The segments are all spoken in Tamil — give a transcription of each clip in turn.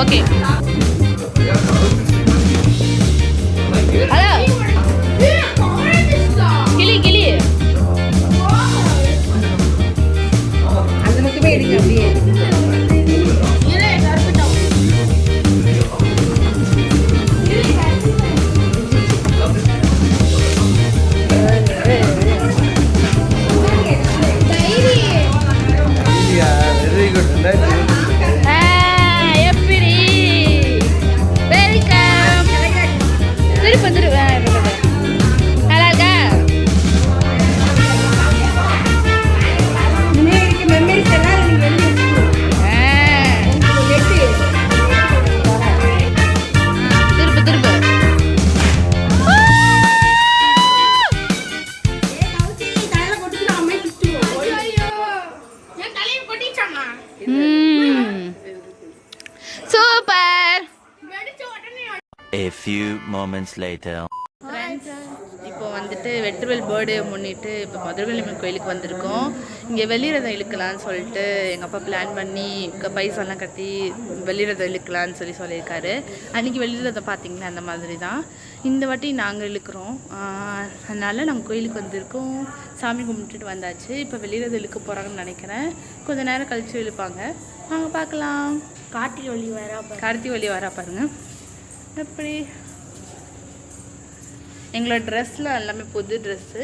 ஓகே ஹலோ கிளி கிளி அந்த பக்கமே எடுங்க அப்படியே super. A few moments later. இப்போ வந்துட்டு வெற்றிவேல் பர்த்டே முன்னிட்டு இப்போ மதுரகாளியம்மன் கோயிலுக்கு வந்திருக்கோம். இங்கே வெள்ளிரதம் இழுக்கலான்னு சொல்லிட்டு எங்கள் அப்பா பிளான் பண்ணி பைசெல்லாம் கட்டி வெள்ளிரதம் இழுக்கலான்னு சொல்லியிருக்காரு. அன்றைக்கி வெள்ளிரதம் பார்த்திங்கன்னா அந்த மாதிரி தான் இந்த வாட்டி நாங்கள் இழுக்கிறோம். அதனால் நாங்கள் கோயிலுக்கு வந்திருக்கோம். சாமி கும்பிட்டுட்டு வந்தாச்சு. இப்போ வெள்ளிரதம் இழுக்க போகிறாங்கன்னு நினைக்கிறேன். கொஞ்சம் நேரம் கழித்து இழுப்பாங்க. நாங்கள் பார்க்கலாம். கார்த்திகை வழி வரா பாருங்கள். எப்படி எங்களோட ட்ரெஸ்லாம் எல்லாமே புது ட்ரெஸ்ஸு.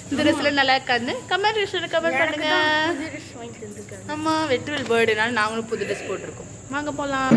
இந்த ட்ரெஸ்ஸில் நல்லா இருக்காது. கமெண்ட் பண்ணுங்க. ஆமாம், வெற்றிவேல் பர்த்டேனால நாங்களும் புது ட்ரெஸ் போட்டிருக்கோம். வாங்க போகலாம்.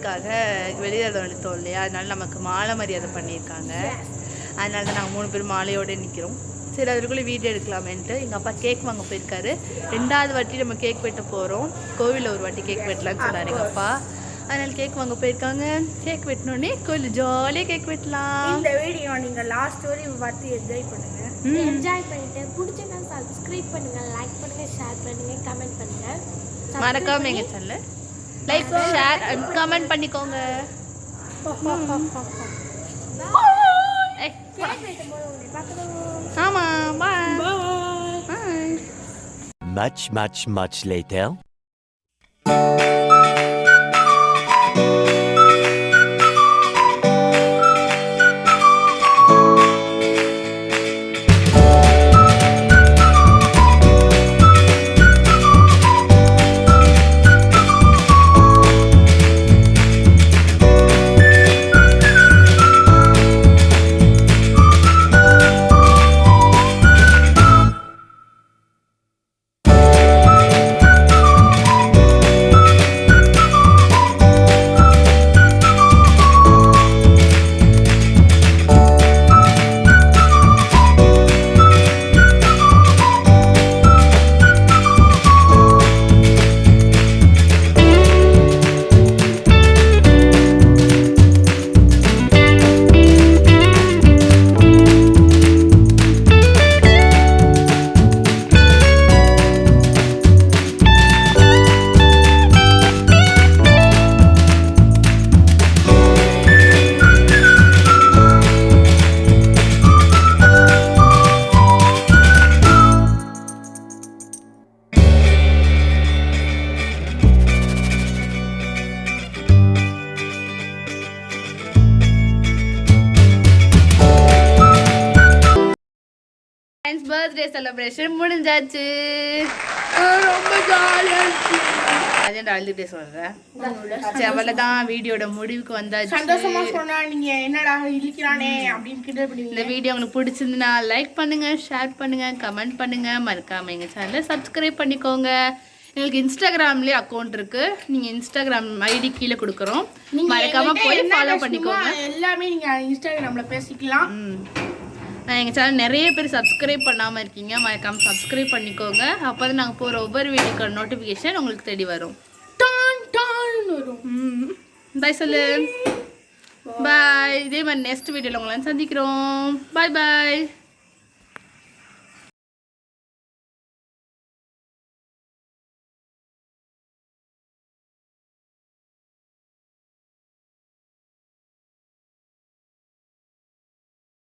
பர்த்டேக்காக வெளியில் வந்துட்டோம் இல்லையா, அதனால நமக்கு மாலை மரியாதை பண்ணியிருக்காங்க. அதனால தான் நாங்கள் 3 பேர் மாலையோடு நிற்கிறோம். சரி அதுக்குள்ளே வீடியோ எடுக்கலாமேன்ட்டு எங்கள் அப்பா கேக் வாங்க போயிருக்காரு. 2வது வாட்டி நம்ம கேக் வெட்ட போகிறோம். கோவிலில் ஒரு வாட்டி கேக் வெட்டலான்னு சொன்னார் எங்கள் அப்பா. அதனால கேக் வாங்க போயிருக்காங்க. கேக் வெட்டினோடனே கோவில் ஜாலியாக கேக் வெட்டலாம். இந்த வீடியோ நீங்கள் லாஸ்ட் வரையும் பார்த்து என்ஜாய் பண்ணுங்க. என்ஜாய் பண்ணிட்டு பிடிச்சா சப்ஸ்கிரைப் பண்ணுங்க, லைக் பண்ணுங்க, ஷேர் பண்ணுங்க, கமெண்ட் பண்ணுங்க. மறக்காம எங்கள் சேனலை லைக் ஷேர் அண்ட் கமெண்ட் பண்ணிக்கோங்க. ஆமாம் பாய். Much later. பர்த்டே செலிப்ரேஷன் முடிஞ்சாச்சு. ரொம்ப ஜாலியாக இருந்துச்சு. அதான் அழுதுகிட்டே சொல்கிறேன். அவ்வளோதான், வீடியோட முடிவுக்கு வந்தாச்சு. சந்தோஷமா சொன்னா நீங்க என்னடா இழிக்கிறானே அப்படின்னு கிண்டல் பண்ணுவீங்க. இந்த வீடியோ உங்களுக்கு பிடிச்சிருந்துன்னா லைக் பண்ணுங்க, ஷேர் பண்ணுங்க, கமெண்ட் பண்ணுங்க. மறக்காம எங்கள் சேனலை சப்ஸ்கிரைப் பண்ணிக்கோங்க. எங்களுக்கு இன்ஸ்டாகிராம்லேயே அக்கௌண்ட் இருக்கு. நீங்கள் இன்ஸ்டாகிராம் ஐடி கீழே கொடுக்குறோம், மறக்காம போய் ஃபாலோ பண்ணிக்கோங்க. எல்லாமே நீங்க இன்ஸ்டாகிராம்ல பேசிக்கலாம். எங்கள் சேனல் நிறைய பேர் சப்ஸ்கிரைப் பண்ணாமல் இருக்கீங்க, மறக்காமல் சப்ஸ்கிரைப் பண்ணிக்கோங்க. அப்போ தான் நாங்கள் போகிற ஒவ்வொரு வீடியோக்கான நோட்டிஃபிகேஷன் உங்களுக்கு தேடி வரும். பாய் சொல்லு. பாய். இதே மாதிரி நெக்ஸ்ட் வீடியோவில் உங்களை சந்திக்கிறோம். பாய் பாய்.